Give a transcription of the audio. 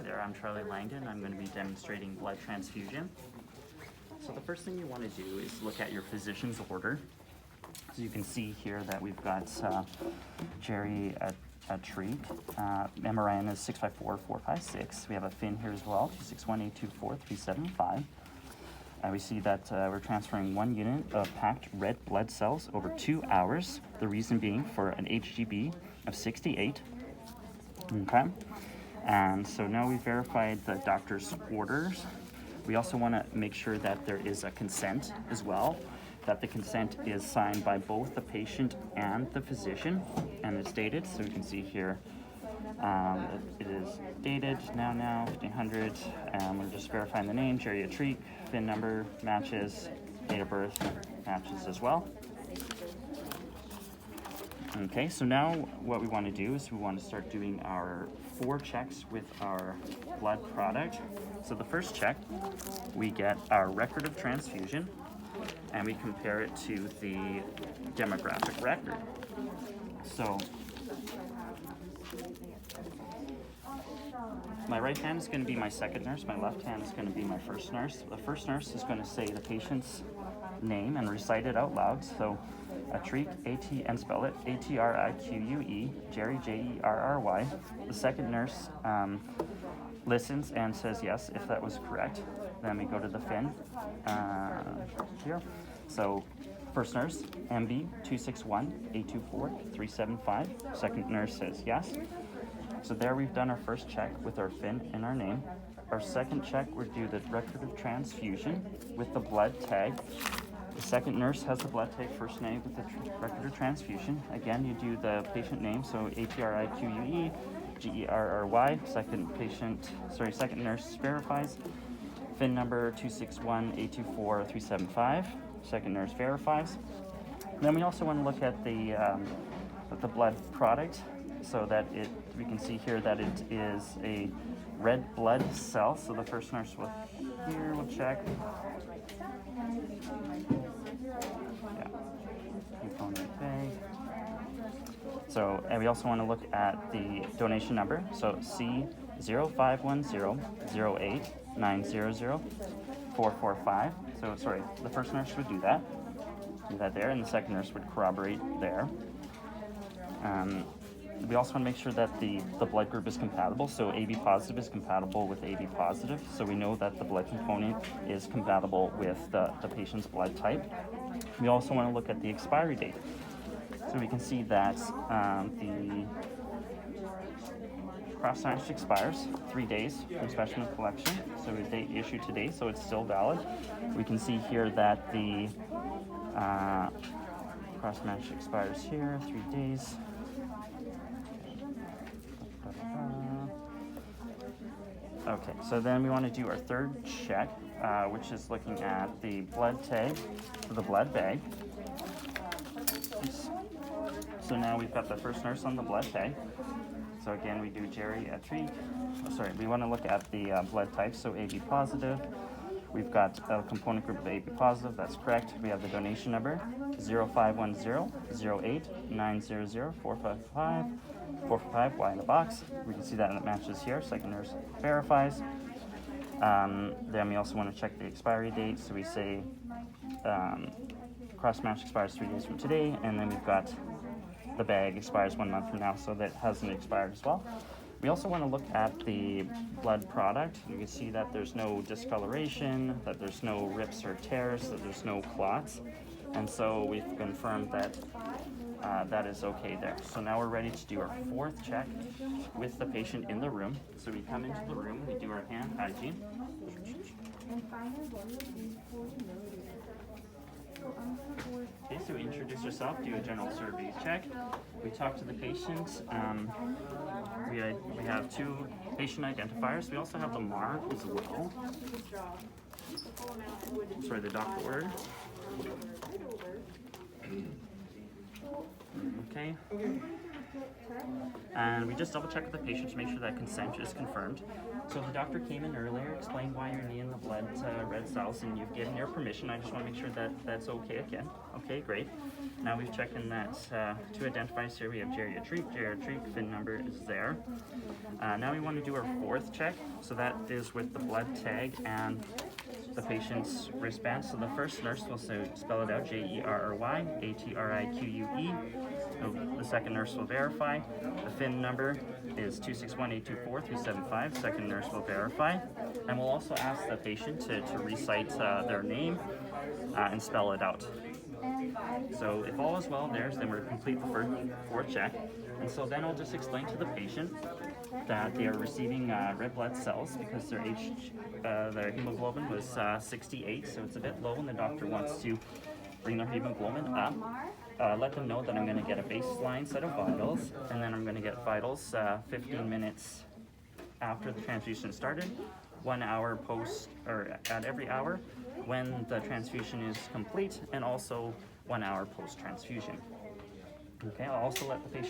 there, I'm Charlie Langdon. I'm going to be demonstrating blood transfusion. So the first thing you want to do is look at your physician's order. So you can see here that we've got geriatric, MRN is 654456. We have a fin here as well, 261-A04-375. We see that we're transferring 1 unit of packed red blood cells over 2 hours. The reason being for an HGB of 68. Okay. And so now we've verified the doctor's orders. We also want to make sure that there is a consent as well, that the consent is signed by both the patient and the physician, and it's dated. So you can see here it is dated now 1500, and we're just verifying the name, geriatric, VIN number matches, date of birth matches as well. Okay, so now what we want to do is we want to start doing our 4 checks with our blood product. So the first check, we get our record of transfusion and we compare it to the demographic record. So my right hand is going to be my second nurse, my left hand is going to be my first nurse. The first nurse is going to say the patient's name and recite it out loud. So Atrique, A-T, and spell it, A-T-R-I-Q-U-E, Jerry, J-E-R-R-Y. The second nurse listens and says yes if that was correct. Then we go to the fin here. So first nurse, MB 261-A24-375. Second nurse says yes. So there we've done our first check with our fin and our name. Our second check, we do the record of transfusion with the blood tag. The second nurse has the blood tag, first name with the record of transfusion. Again, you do the patient name, so A-T-R-I-Q-U-E, G-E-R-R-Y. Second nurse verifies. FIN number 261-A24-375. Second nurse verifies. Then we also want to look at the blood product, so that we can see here that it is a red blood cell. So the first nurse will check. Yeah. So, and we also want to look at the donation number. So C0510-08-900-445. So sorry, the first nurse would do that there, and the second nurse would corroborate there. We also want to make sure that the blood group is compatible. So AB positive is compatible with AB positive. So we know that the blood component is compatible with the patient's blood type. We also want to look at the expiry date. So we can see that the cross-match expires 3 days from specimen collection. So the date issued today, so it's still valid. We can see here that the cross-match expires here, 3 days. Okay, so then we want to do our third check, which is looking at the blood tag for the blood bag. So now we've got the first nurse on the blood tag. So again, we do geriatric. We want to look at the blood type, so AB positive. We've got a component group of AB positive, that's correct. We have the donation number, 0510-08-900-455, Y in the box. We can see that it matches here. Second nurse verifies. Then we also want to check the expiry date. So we say cross-match expires 3 days from today, and then we've got the bag expires 1 month from now, so that hasn't expired as well. We also want to look at the blood product. You can see that there's no discoloration, that there's no rips or tears, that there's no clots. And so we've confirmed that that is okay there. So now we're ready to do our fourth check with the patient in the room. So we come into the room, we do our hand hygiene. Okay, so we introduce yourself, do a general survey check. We talk to the patient. We have 2 patient identifiers. We also have the MAR as well. Sorry, the doctor order. Okay. And we just double check with the patient to make sure that consent is confirmed. So the doctor came in earlier, explained why you're needing the blood red cells, and you've given your permission. I just want to make sure that that's okay again. Okay, great. Now we've checked in that two identifiers here. We have geriatric, FIN number is there. Now we want to do our fourth check. So that is with the blood tag and the patient's wristband. So the first nurse will spell it out, Jerry-ATRIQUE. The second nurse will verify. The FIN number is 261824375. Second nurse will verify. And we'll also ask the patient to recite their name and spell it out. So if all is well there, then we're complete the fourth check. And so then I'll just explain to the patient that they are receiving red blood cells because their hemoglobin was 68, so it's a bit low, and the doctor wants to bring their hemoglobin up. Let them know that I'm going to get a baseline set of vitals, and then I'm going to get vitals 15 minutes after the transfusion started, 1 hour post, or at every hour when the transfusion is complete, and also 1 hour post transfusion. Okay, I'll also let the patient